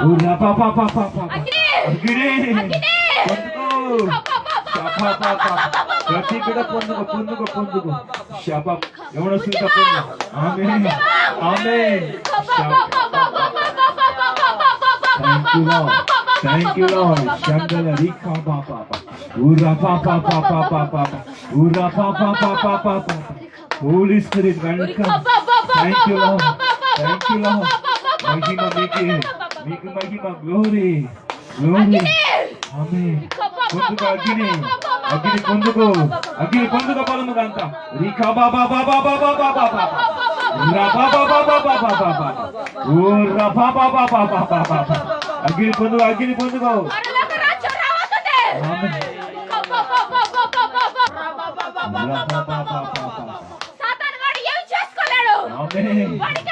ఊరా పాపా పాపా పాపా అగ్ని పొందుకో శాపా పాపా ప్రతి బిడ్డ పొందుకో పొందుకో పొందుకో శాపా ఎవడ సీత పొందు ఆమేన్ ఆమేన్ థ్యాంక్ యూ లార్డ్ శంకల రికా పాపా ఊరా పాపా పాపా పాపా ఊరా పాపా పాపా పాపా Holy Spirit welcome thank you Lord మహిమ మీకు మహిమ గ్లోరీ గ్లోరీ ఆమేన్ పొందుకో అగ్ని అగ్ని పొందుకో అగ్ని పొందుకో పరముగా అంతా రికా బాబా బాబా బాబా బాబా బాబా రా బాబా బాబా బాబా బాబా ఓ రా బాబా బాబా బాబా బాబా అగ్ని పొందుకో అగ్ని పొందుకో ఆమేన్ సాతాను వాడు ఏం చేసుకోలేడు. ఆమేన్ వాడికి